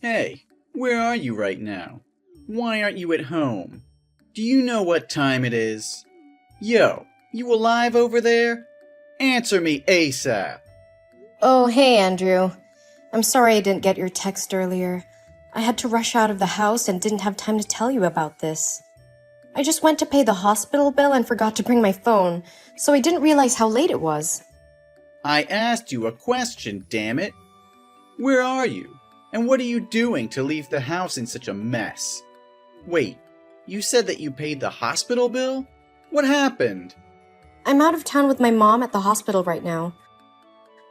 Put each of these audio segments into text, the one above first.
Hey, where are you right now? Why aren't you at home? Do you know what time it is? Yo, you alive over there? Answer me ASAP. Oh, hey, Andrew. I'm sorry I didn't get your text earlier. I had to rush out of the house and didn't have time to tell you about this. I just went to pay the hospital bill and forgot to bring my phone, so I didn't realize how late it was. I asked you a question, damn it. Where are you? And what are you doing to leave the house in such a mess? Wait, you said that you paid the hospital bill? What happened? I'm out of town with my mom at the hospital right now.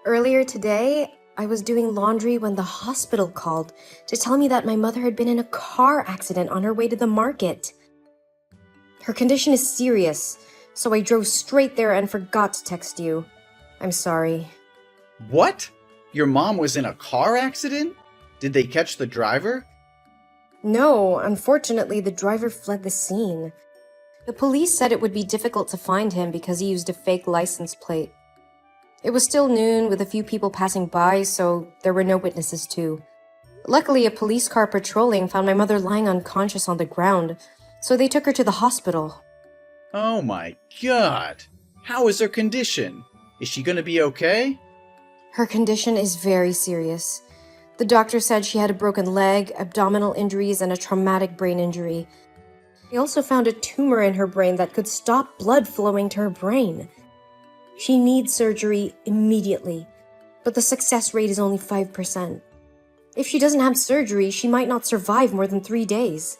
Earlier today, I was doing laundry when the hospital called to tell me that my mother had been in a car accident on her way to the market. Her condition is serious, so I drove straight there and forgot to text you. I'm sorry. What? Your mom was in a car accident? Did they catch the driver? No, unfortunately, the driver fled the scene. The police said it would be difficult to find him because he used a fake license plate. It was still noon with a few people passing by, so there were no witnesses too. Luckily, a police car patrolling found my mother lying unconscious on the ground, so they took her to the hospital. Oh my god! How is her condition? Is she gonna be okay? Her condition is very serious. The doctor said she had a broken leg, abdominal injuries, and a traumatic brain injury. They also found a tumor in her brain that could stop blood flowing to her brain. She needs surgery immediately, but the success rate is only 5%. If she doesn't have surgery, she might not survive more than 3 days.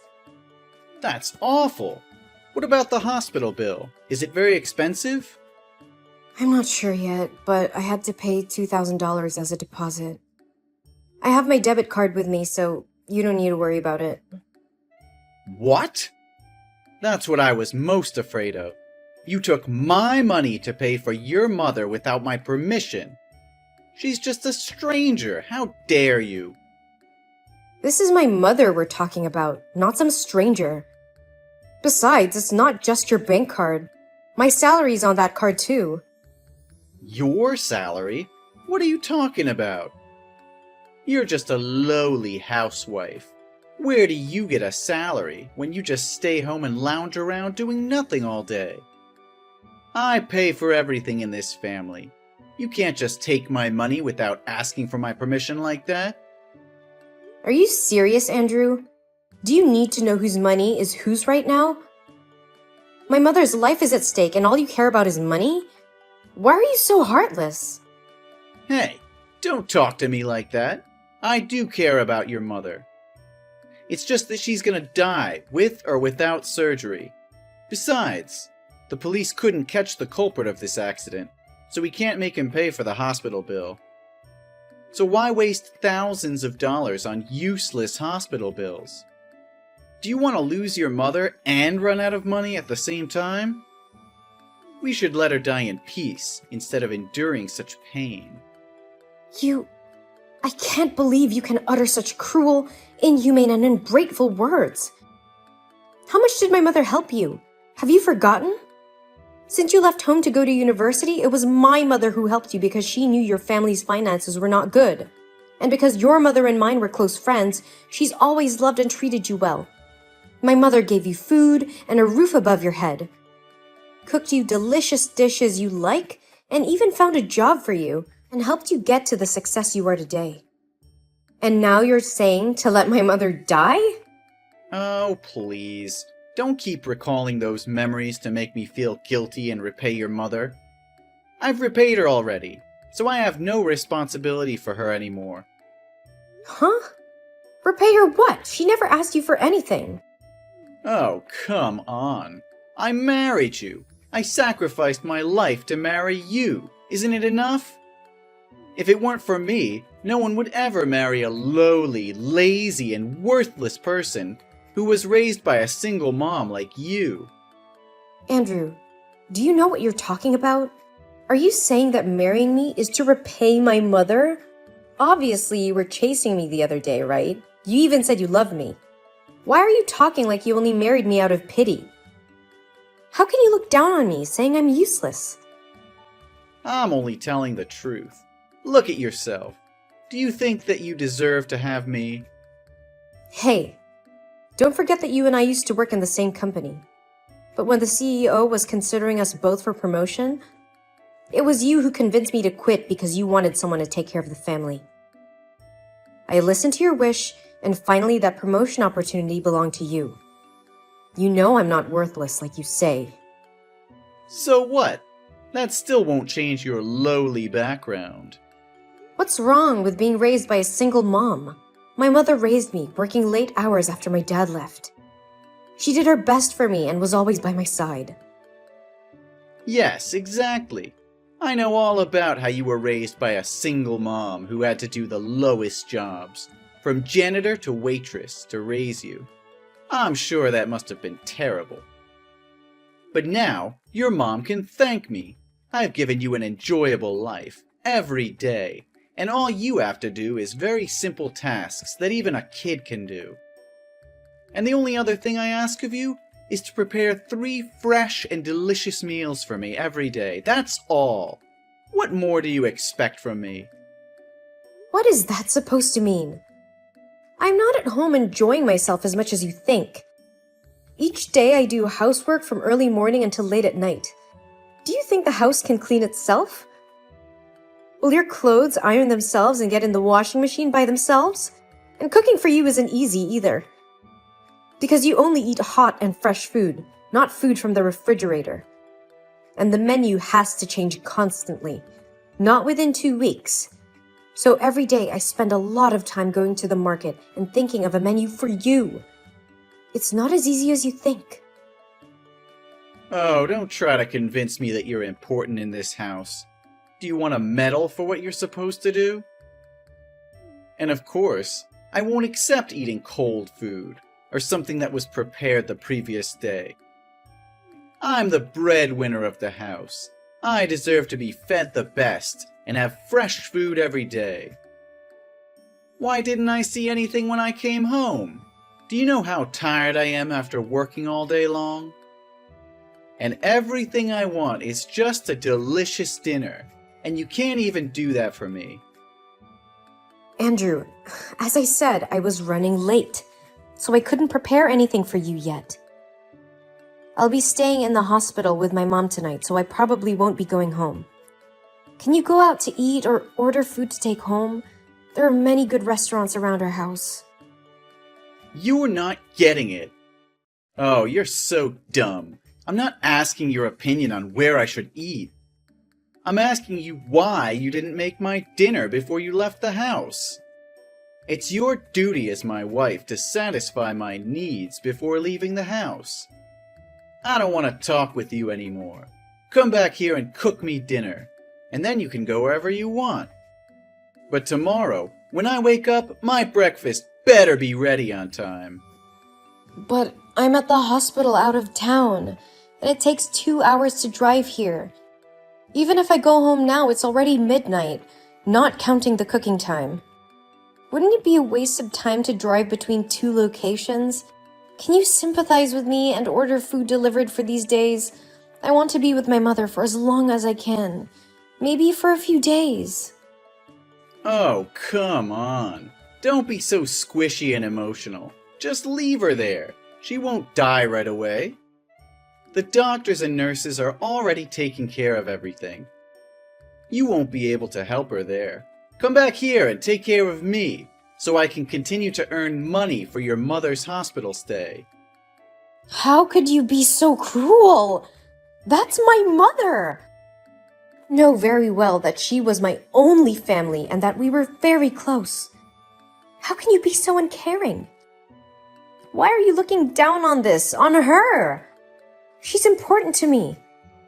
That's awful! What about the hospital bill? Is it very expensive? I'm not sure yet, but I had to pay $2,000 as a deposit. I have my debit card with me, so you don't need to worry about it. What? That's what I was most afraid of. You took my money to pay for your mother without my permission. She's just a stranger. How dare you? This is my mother we're talking about, not some stranger. Besides, it's not just your bank card. My salary's on that card too. Your salary? What are you talking about? You're just a lowly housewife. Where do you get a salary when you just stay home and lounge around doing nothing all day? I pay for everything in this family. You can't just take my money without asking for my permission like that. Are you serious, Andrew? Do you need to know whose money is whose right now? My mother's life is at stake and all you care about is money? Why are you so heartless? Hey, don't talk to me like that. I do care about your mother. It's just that she's gonna die, with or without surgery. Besides, the police couldn't catch the culprit of this accident, so we can't make him pay for the hospital bill. So why waste thousands of dollars on useless hospital bills? Do you want to lose your mother and run out of money at the same time? We should let her die in peace instead of enduring such pain. I can't believe you can utter such cruel, inhumane, and ungrateful words. How much did my mother help you? Have you forgotten? Since you left home to go to university, it was my mother who helped you because she knew your family's finances were not good. And because your mother and mine were close friends, she's always loved and treated you well. My mother gave you food and a roof above your head, cooked you delicious dishes you like, and even found a job for you, and helped you get to the success you are today. And now you're saying to let my mother die? Oh, please. Don't keep recalling those memories to make me feel guilty and repay your mother. I've repaid her already, so I have no responsibility for her anymore. Huh? Repay her what? She never asked you for anything. Oh, come on. I married you. I sacrificed my life to marry you. Isn't it enough? If it weren't for me, no one would ever marry a lowly, lazy, and worthless person who was raised by a single mom like you. Andrew, do you know what you're talking about? Are you saying that marrying me is to repay my mother? Obviously, you were chasing me the other day, right? You even said you loved me. Why are you talking like you only married me out of pity? How can you look down on me, saying I'm useless? I'm only telling the truth. Look at yourself. Do you think that you deserve to have me? Hey, don't forget that you and I used to work in the same company. But when the CEO was considering us both for promotion, it was you who convinced me to quit because you wanted someone to take care of the family. I listened to your wish, and finally that promotion opportunity belonged to you. You know I'm not worthless like you say. So what? That still won't change your lowly background. What's wrong with being raised by a single mom? My mother raised me, working late hours after my dad left. She did her best for me and was always by my side. Yes, exactly. I know all about how you were raised by a single mom who had to do the lowest jobs, from janitor to waitress, to raise you. I'm sure that must have been terrible. But now, your mom can thank me. I've given you an enjoyable life, every day, and all you have to do is very simple tasks that even a kid can do. And the only other thing I ask of you is to prepare 3 fresh and delicious meals for me every day. That's all. What more do you expect from me? What is that supposed to mean? I'm not at home enjoying myself as much as you think. Each day I do housework from early morning until late at night. Do you think the house can clean itself? Will your clothes iron themselves and get in the washing machine by themselves? And cooking for you isn't easy either. Because you only eat hot and fresh food, not food from the refrigerator. And the menu has to change constantly, not within 2 weeks. So every day I spend a lot of time going to the market and thinking of a menu for you. It's not as easy as you think. Oh, don't try to convince me that you're important in this house. Do you want a medal for what you're supposed to do? And of course, I won't accept eating cold food, or something that was prepared the previous day. I'm the breadwinner of the house. I deserve to be fed the best and have fresh food every day. Why didn't I see anything when I came home? Do you know how tired I am after working all day long? And everything I want is just a delicious dinner, and you can't even do that for me. Andrew, as I said, I was running late, so I couldn't prepare anything for you yet. I'll be staying in the hospital with my mom tonight, so I probably won't be going home. Can you go out to eat or order food to take home? There are many good restaurants around our house. You're not getting it. Oh, you're so dumb. I'm not asking your opinion on where I should eat. I'm asking you why you didn't make my dinner before you left the house. It's your duty as my wife to satisfy my needs before leaving the house. I don't want to talk with you anymore. Come back here and cook me dinner, and then you can go wherever you want. But tomorrow, when I wake up, my breakfast better be ready on time. But I'm at the hospital out of town, and it takes 2 hours to drive here. Even if I go home now, it's already midnight, not counting the cooking time. Wouldn't it be a waste of time to drive between 2 locations? Can you sympathize with me and order food delivered for these days? I want to be with my mother for as long as I can. Maybe for a few days. Oh, come on. Don't be so squishy and emotional. Just leave her there. She won't die right away. The doctors and nurses are already taking care of everything. You won't be able to help her there. Come back here and take care of me, so I can continue to earn money for your mother's hospital stay. How could you be so cruel? That's my mother! Know very well that she was my only family and that we were very close. How can you be so uncaring? Why are you looking down on this, on her? She's important to me.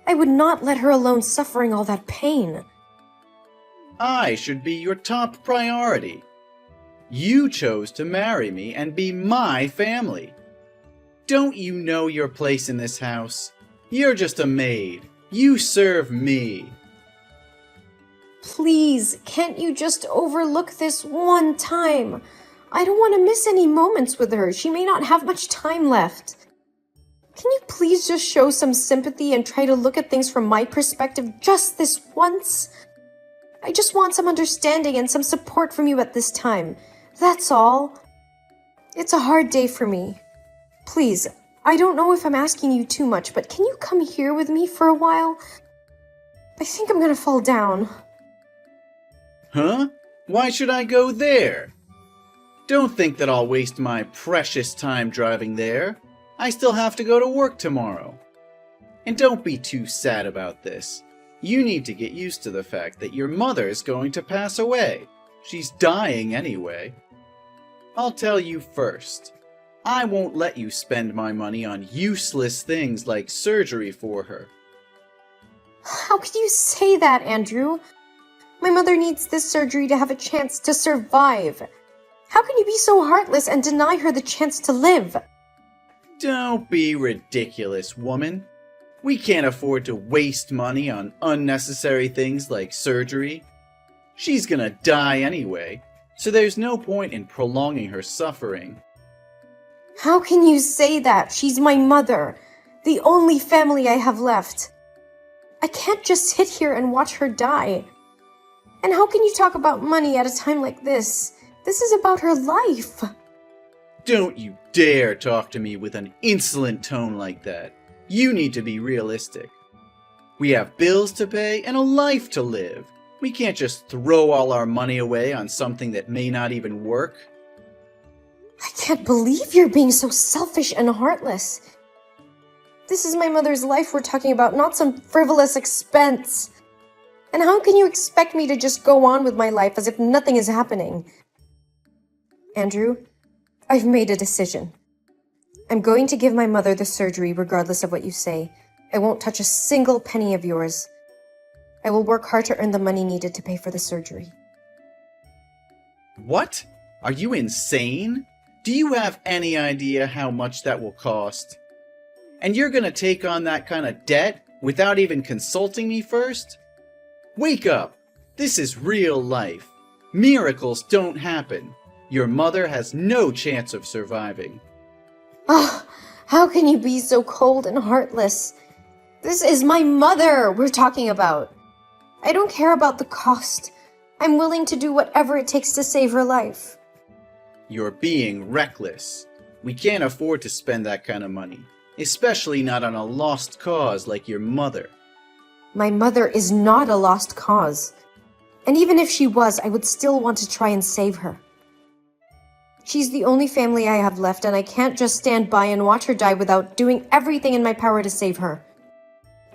I would not let her alone suffering all that pain. I should be your top priority. You chose to marry me and be my family. Don't you know your place in this house? You're just a maid. You serve me. Please, can't you just overlook this one time? I don't want to miss any moments with her. She may not have much time left. Can you please just show some sympathy and try to look at things from my perspective just this once? I just want some understanding and some support from you at this time. That's all. It's a hard day for me. Please, I don't know if I'm asking you too much, but can you come here with me for a while? I think I'm gonna fall down. Huh? Why should I go there? Don't think that I'll waste my precious time driving there. I still have to go to work tomorrow. And don't be too sad about this. You need to get used to the fact that your mother is going to pass away. She's dying anyway. I'll tell you first. I won't let you spend my money on useless things like surgery for her. How could you say that, Andrew? My mother needs this surgery to have a chance to survive. How can you be so heartless and deny her the chance to live? Don't be ridiculous, woman. We can't afford to waste money on unnecessary things like surgery. She's gonna die anyway, so there's no point in prolonging her suffering. How can you say that? She's my mother, the only family I have left. I can't just sit here and watch her die. And how can you talk about money at a time like this? This is about her life. Don't you dare talk to me with an insolent tone like that. You need to be realistic. We have bills to pay and a life to live. We can't just throw all our money away on something that may not even work. I can't believe you're being so selfish and heartless. This is my mother's life we're talking about, not some frivolous expense. And how can you expect me to just go on with my life as if nothing is happening? Andrew, I've made a decision. I'm going to give my mother the surgery regardless of what you say. I won't touch a single penny of yours. I will work hard to earn the money needed to pay for the surgery. What? Are you insane? Do you have any idea how much that will cost? And you're gonna take on that kind of debt without even consulting me first? Wake up! This is real life. Miracles don't happen. Your mother has no chance of surviving. Ah, how can you be so cold and heartless? This is my mother we're talking about. I don't care about the cost. I'm willing to do whatever it takes to save her life. You're being reckless. We can't afford to spend that kind of money, especially not on a lost cause like your mother. My mother is not a lost cause. And even if she was, I would still want to try and save her. She's the only family I have left, and I can't just stand by and watch her die without doing everything in my power to save her.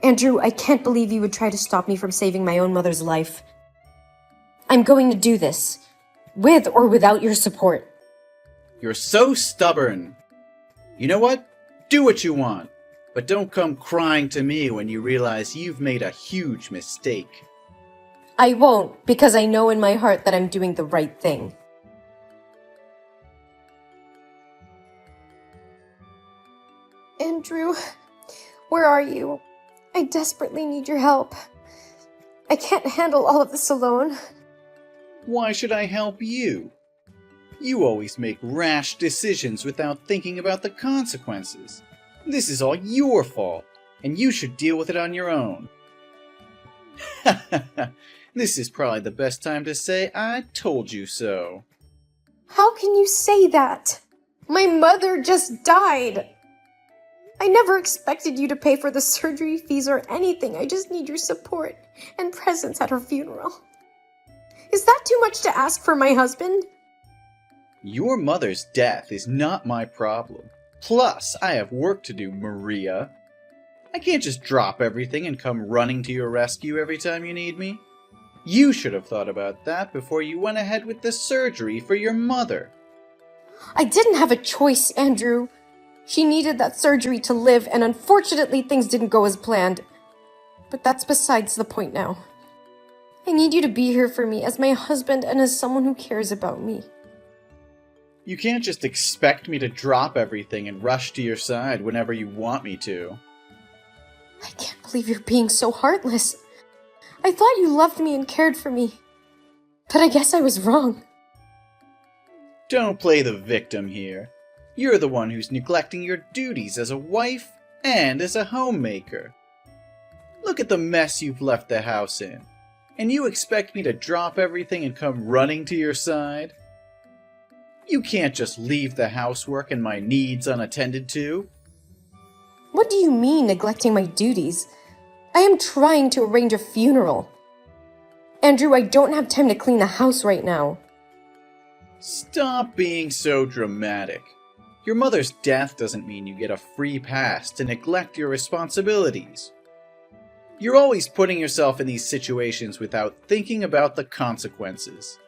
Andrew, I can't believe you would try to stop me from saving my own mother's life. I'm going to do this, with or without your support. You're so stubborn. You know what? Do what you want, but don't come crying to me when you realize you've made a huge mistake. I won't, because I know in my heart that I'm doing the right thing. Andrew, where are you? I desperately need your help. I can't handle all of this alone. Why should I help you? You always make rash decisions without thinking about the consequences. This is all your fault, and you should deal with it on your own. This is probably the best time to say I told you so. How can you say that? My mother just died. I never expected you to pay for the surgery fees or anything. I just need your support and presence at her funeral. Is that too much to ask for my husband? Your mother's death is not my problem. Plus, I have work to do, Maria. I can't just drop everything and come running to your rescue every time you need me. You should have thought about that before you went ahead with the surgery for your mother. I didn't have a choice, Andrew. She needed that surgery to live, and unfortunately things didn't go as planned. But that's besides the point now. I need you to be here for me as my husband and as someone who cares about me. You can't just expect me to drop everything and rush to your side whenever you want me to. I can't believe you're being so heartless. I thought you loved me and cared for me. But I guess I was wrong. Don't play the victim here. You're the one who's neglecting your duties as a wife and as a homemaker. Look at the mess you've left the house in. And you expect me to drop everything and come running to your side? You can't just leave the housework and my needs unattended to. What do you mean, neglecting my duties? I am trying to arrange a funeral. Andrew, I don't have time to clean the house right now. Stop being so dramatic. Your mother's death doesn't mean you get a free pass to neglect your responsibilities. You're always putting yourself in these situations without thinking about the consequences.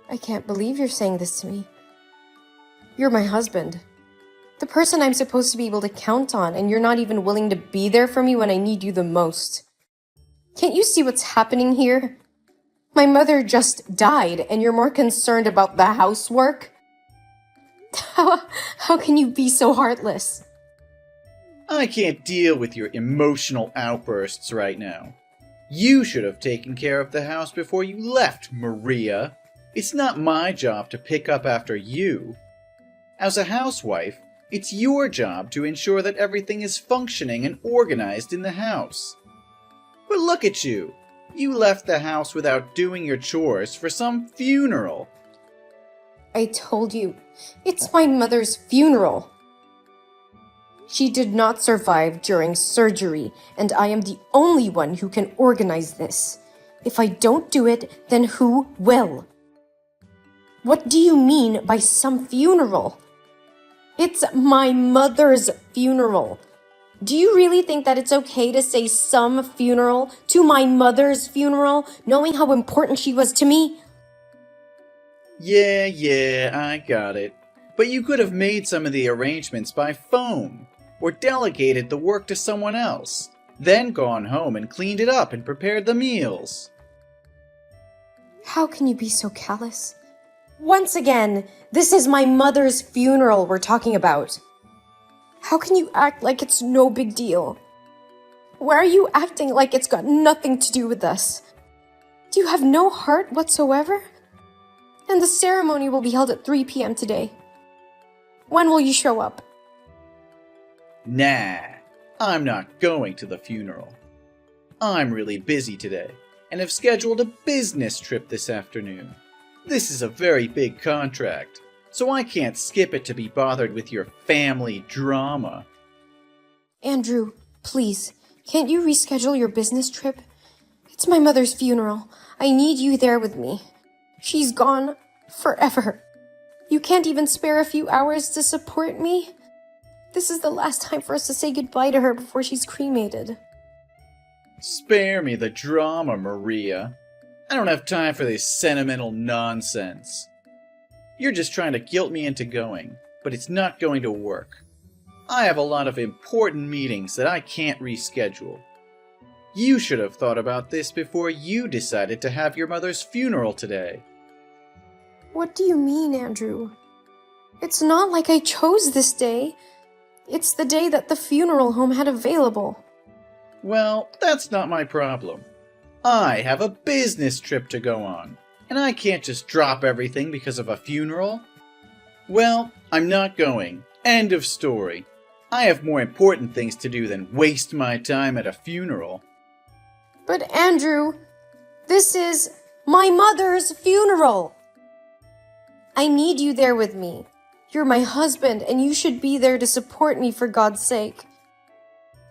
I can't believe you're saying this to me. You're my husband. The person I'm supposed to be able to count on, and you're not even willing to be there for me when I need you the most. Can't you see what's happening here? My mother just died, and you're more concerned about the housework? How can you be so heartless? I can't deal with your emotional outbursts right now. You should have taken care of the house before you left, Maria. It's not my job to pick up after you. As a housewife, it's your job to ensure that everything is functioning and organized in the house. But look at you. You left the house without doing your chores for some funeral. I told you, it's my mother's funeral. She did not survive during surgery, and I am the only one who can organize this. If I don't do it, then who will? What do you mean by some funeral? It's my mother's funeral. Do you really think that it's okay to say some funeral to my mother's funeral, knowing how important she was to me? Yeah, I got it. But you could have made some of the arrangements by phone, or delegated the work to someone else, then gone home and cleaned it up and prepared the meals. How can you be so callous? Once again, this is my mother's funeral we're talking about. How can you act like it's no big deal? Why are you acting like it's got nothing to do with us? Do you have no heart whatsoever? And the ceremony will be held at 3 p.m. today. When will you show up? Nah, I'm not going to the funeral. I'm really busy today, and have scheduled a business trip this afternoon. This is a very big contract, so I can't skip it to be bothered with your family drama. Andrew, please, can't you reschedule your business trip? It's my mother's funeral. I need you there with me. She's gone forever. You can't even spare a few hours to support me? This is the last time for us to say goodbye to her before she's cremated. Spare me the drama, Maria. I don't have time for this sentimental nonsense. You're just trying to guilt me into going, but it's not going to work. I have a lot of important meetings that I can't reschedule. You should have thought about this before you decided to have your mother's funeral today. What do you mean, Andrew? It's not like I chose this day. It's the day that the funeral home had available. Well, that's not my problem. I have a business trip to go on, and I can't just drop everything because of a funeral. Well, I'm not going. End of story. I have more important things to do than waste my time at a funeral. But Andrew, this is my mother's funeral. I need you there with me. You're my husband, and you should be there to support me for God's sake.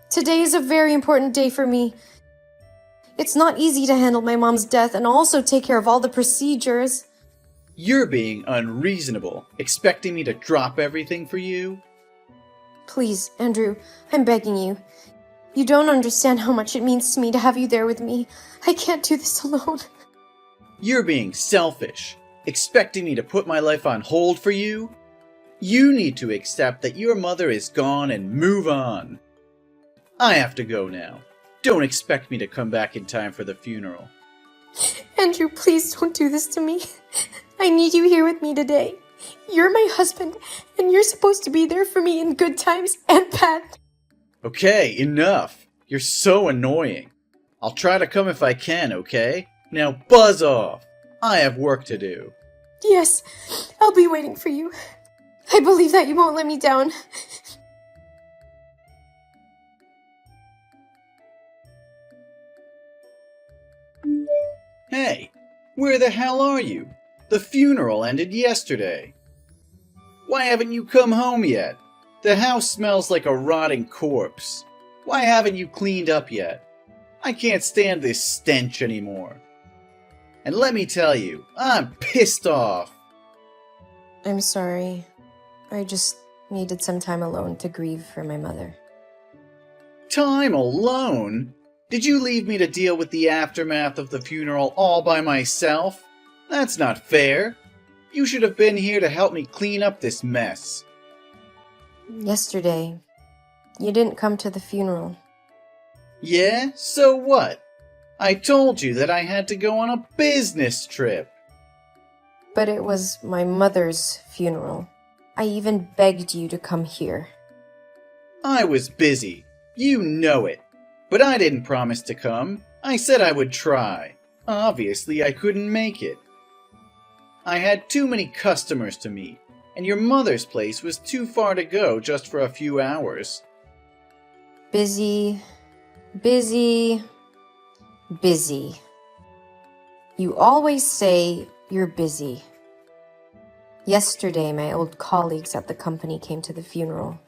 Today is a very important day for me. It's not easy to handle my mom's death and also take care of all the procedures. You're being unreasonable, expecting me to drop everything for you? Please, Andrew, I'm begging you. You don't understand how much it means to me to have you there with me. I can't do this alone. You're being selfish, expecting me to put my life on hold for you? You need to accept that your mother is gone and move on. I have to go now. Don't expect me to come back in time for the funeral. Andrew, please don't do this to me. I need you here with me today. You're my husband, and you're supposed to be there for me in good times and bad. Okay, enough. You're so annoying. I'll try to come if I can, okay? Now buzz off. I have work to do. Yes, I'll be waiting for you. I believe that you won't let me down. Hey, where the hell are you? The funeral ended yesterday. Why haven't you come home yet? The house smells like a rotting corpse. Why haven't you cleaned up yet? I can't stand this stench anymore. And let me tell you, I'm pissed off. I'm sorry. I just needed some time alone to grieve for my mother. Time alone? Did you leave me to deal with the aftermath of the funeral all by myself? That's not fair. You should have been here to help me clean up this mess. Yesterday, you didn't come to the funeral. Yeah? So what? I told you that I had to go on a business trip. But it was my mother's funeral. I even begged you to come here. I was busy. You know it. But I didn't promise to come. I said I would try. Obviously, I couldn't make it. I had too many customers to meet, and your mother's place was too far to go just for a few hours. Busy, busy, busy. You always say you're busy. Yesterday, my old colleagues at the company came to the funeral.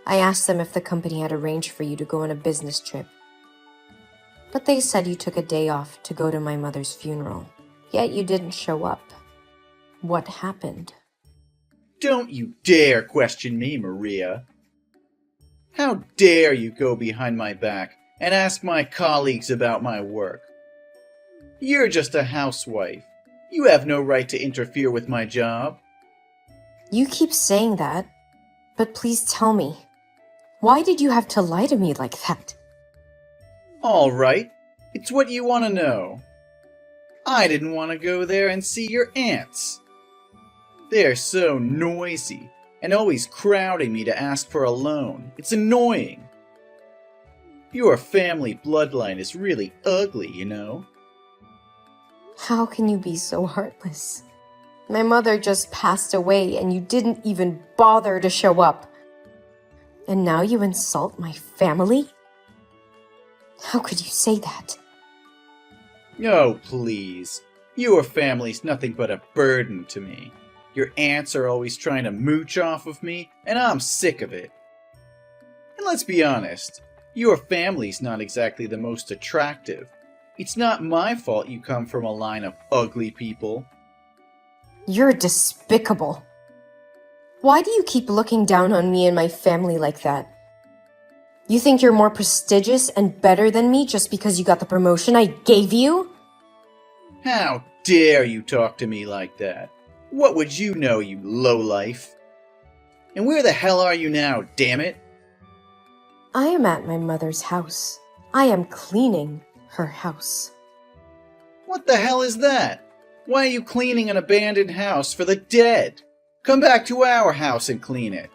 I asked them if the company had arranged for you to go on a business trip. But they said you took a day off to go to my mother's funeral. Yet you didn't show up. What happened? Don't you dare question me, Maria. How dare you go behind my back and ask my colleagues about my work? You're just a housewife. You have no right to interfere with my job. You keep saying that, but please tell me, why did you have to lie to me like that? All right, it's what you want to know. I didn't want to go there and see your aunts. They're so noisy and always crowding me to ask for a loan. It's annoying. Your family bloodline is really ugly, you know. How can you be so heartless? My mother just passed away and you didn't even bother to show up. And now you insult my family? How could you say that? Oh, please. Your family's nothing but a burden to me. Your aunts are always trying to mooch off of me, and I'm sick of it. And let's be honest, your family's not exactly the most attractive. It's not my fault you come from a line of ugly people. You're despicable. Why do you keep looking down on me and my family like that? You think you're more prestigious and better than me just because you got the promotion I gave you? How dare you talk to me like that? What would you know, you lowlife? And where the hell are you now, damn it? I am at my mother's house. I am cleaning her house. What the hell is that? Why are you cleaning an abandoned house for the dead? Come back to our house and clean it.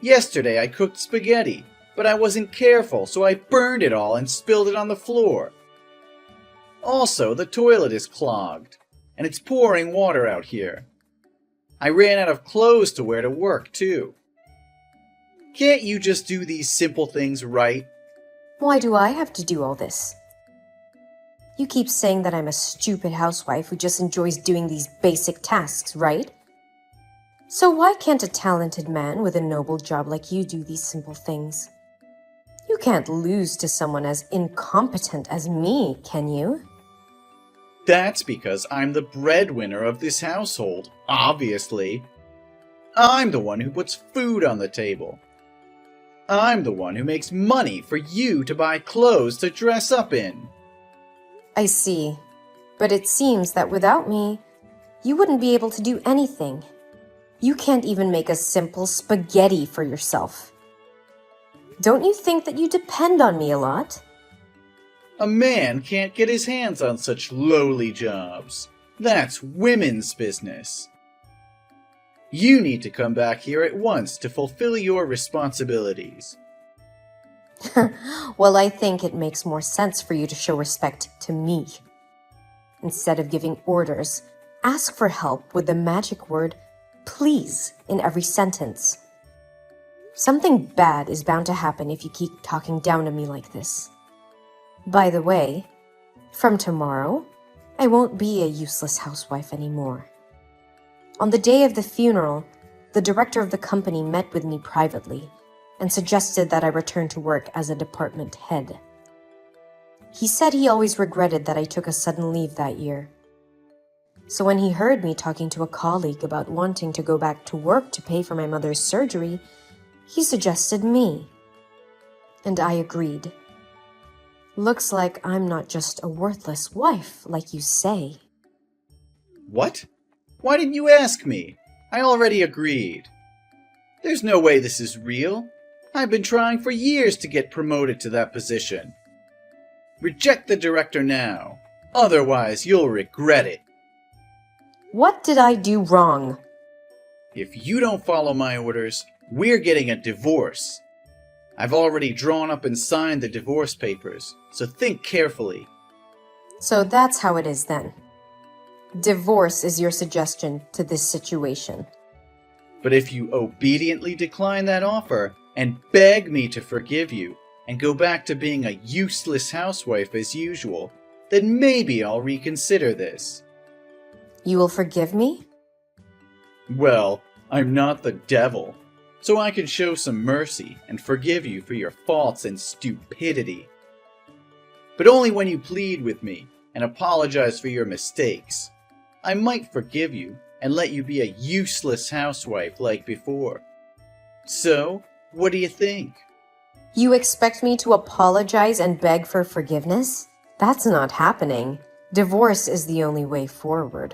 Yesterday I cooked spaghetti, but I wasn't careful, so I burned it all and spilled it on the floor. Also, the toilet is clogged, and it's pouring water out here. I ran out of clothes to wear to work, too. Can't you just do these simple things right? Why do I have to do all this? You keep saying that I'm a stupid housewife who just enjoys doing these basic tasks, right? So why can't a talented man with a noble job like you do these simple things? You can't lose to someone as incompetent as me, can you? That's because I'm the breadwinner of this household, obviously. I'm the one who puts food on the table. I'm the one who makes money for you to buy clothes to dress up in. I see. But it seems that without me, you wouldn't be able to do anything. You can't even make a simple spaghetti for yourself. Don't you think that you depend on me a lot? A man can't get his hands on such lowly jobs. That's women's business. You need to come back here at once to fulfill your responsibilities. Well, I think it makes more sense for you to show respect to me. Instead of giving orders, ask for help with the magic word, please, in every sentence. Something bad is bound to happen if you keep talking down to me like this. By the way, from tomorrow, I won't be a useless housewife anymore. On the day of the funeral, the director of the company met with me privately and suggested that I return to work as a department head. He said he always regretted that I took a sudden leave that year. So when he heard me talking to a colleague about wanting to go back to work to pay for my mother's surgery, he suggested me. And I agreed. Looks like I'm not just a worthless wife, like you say. What? Why didn't you ask me? I already agreed. There's no way this is real. I've been trying for years to get promoted to that position. Reject the director now. Otherwise, you'll regret it. What did I do wrong? If you don't follow my orders, we're getting a divorce. I've already drawn up and signed the divorce papers, so think carefully. So that's how it is then. Divorce is your suggestion to this situation. But if you obediently decline that offer and beg me to forgive you and go back to being a useless housewife as usual, then maybe I'll reconsider this. You will forgive me? Well, I'm not the devil, so I can show some mercy and forgive you for your faults and stupidity. But only when you plead with me and apologize for your mistakes. I might forgive you and let you be a useless housewife like before. So, what do you think? You expect me to apologize and beg for forgiveness? That's not happening. Divorce is the only way forward.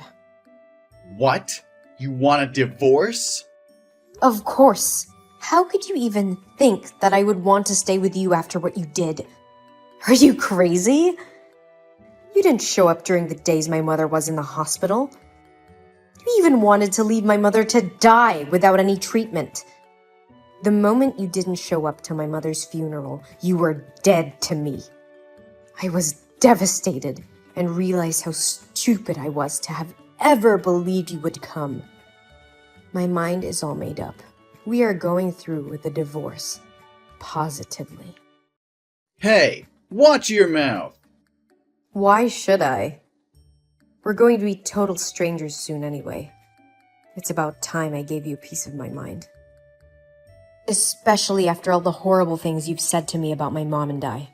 What? You want a divorce? Of course. How could you even think that I would want to stay with you after what you did? Are you crazy? You didn't show up during the days my mother was in the hospital. You even wanted to leave my mother to die without any treatment. The moment you didn't show up to my mother's funeral, you were dead to me. I was devastated and realized how stupid I was to have ever believed you would come. My mind is all made up. We are going through with a divorce. Positively. Hey, watch your mouth! Why should I? We're going to be total strangers soon anyway. It's about time I gave you a piece of my mind. Especially after all the horrible things you've said to me about my mom and I.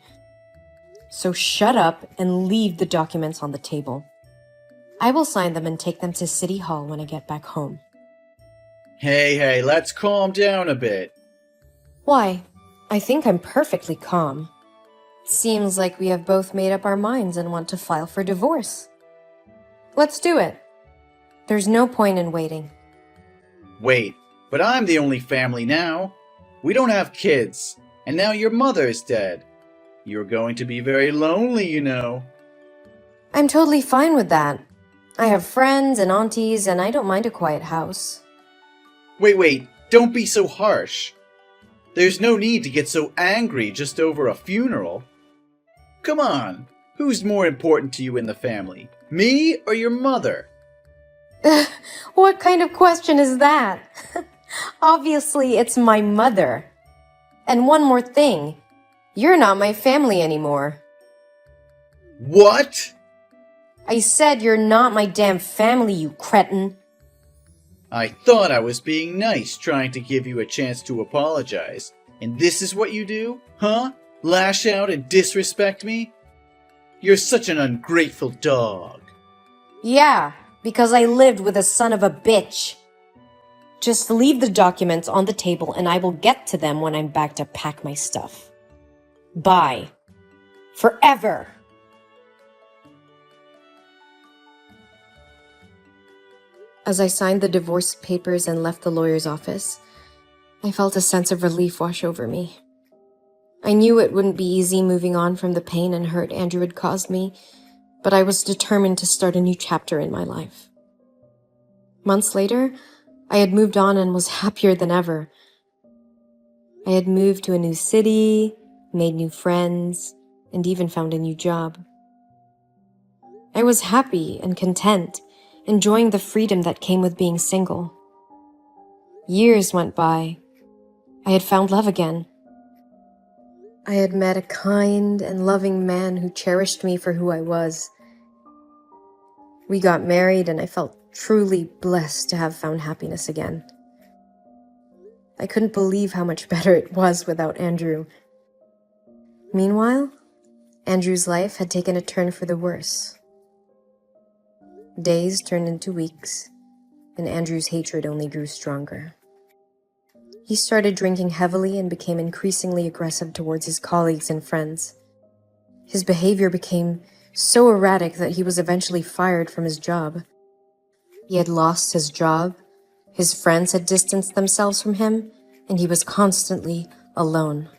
So shut up and leave the documents on the table. I will sign them and take them to City Hall when I get back home. Hey, let's calm down a bit. Why? I think I'm perfectly calm. Seems like we have both made up our minds and want to file for divorce. Let's do it. There's no point in waiting. Wait, but I'm the only family now. We don't have kids, and now your mother is dead. You're going to be very lonely, you know. I'm totally fine with that. I have friends and aunties, and I don't mind a quiet house. Wait, don't be so harsh. There's no need to get so angry just over a funeral. Come on, who's more important to you in the family, me or your mother? What kind of question is that? Obviously, it's my mother. And one more thing, you're not my family anymore. What? I said you're not my damn family, you cretin. I thought I was being nice, trying to give you a chance to apologize. And this is what you do? Huh? Lash out and disrespect me? You're such an ungrateful dog. Yeah, because I lived with a son of a bitch. Just leave the documents on the table and I will get to them when I'm back to pack my stuff. Bye. Forever. As I signed the divorce papers and left the lawyer's office, I felt a sense of relief wash over me. I knew it wouldn't be easy moving on from the pain and hurt Andrew had caused me, but I was determined to start a new chapter in my life. Months later, I had moved on and was happier than ever. I had moved to a new city, made new friends, and even found a new job. I was happy and content, enjoying the freedom that came with being single. Years went by. I had found love again. I had met a kind and loving man who cherished me for who I was. We got married and I felt truly blessed to have found happiness again. I couldn't believe how much better it was without Andrew. Meanwhile, Andrew's life had taken a turn for the worse. Days turned into weeks, and Andrew's hatred only grew stronger. He started drinking heavily and became increasingly aggressive towards his colleagues and friends. His behavior became so erratic that he was eventually fired from his job. He had lost his job, his friends had distanced themselves from him, and he was constantly alone.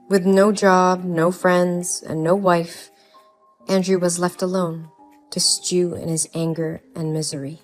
With no job, no friends, and no wife, Andrew was left alone to stew in his anger and misery.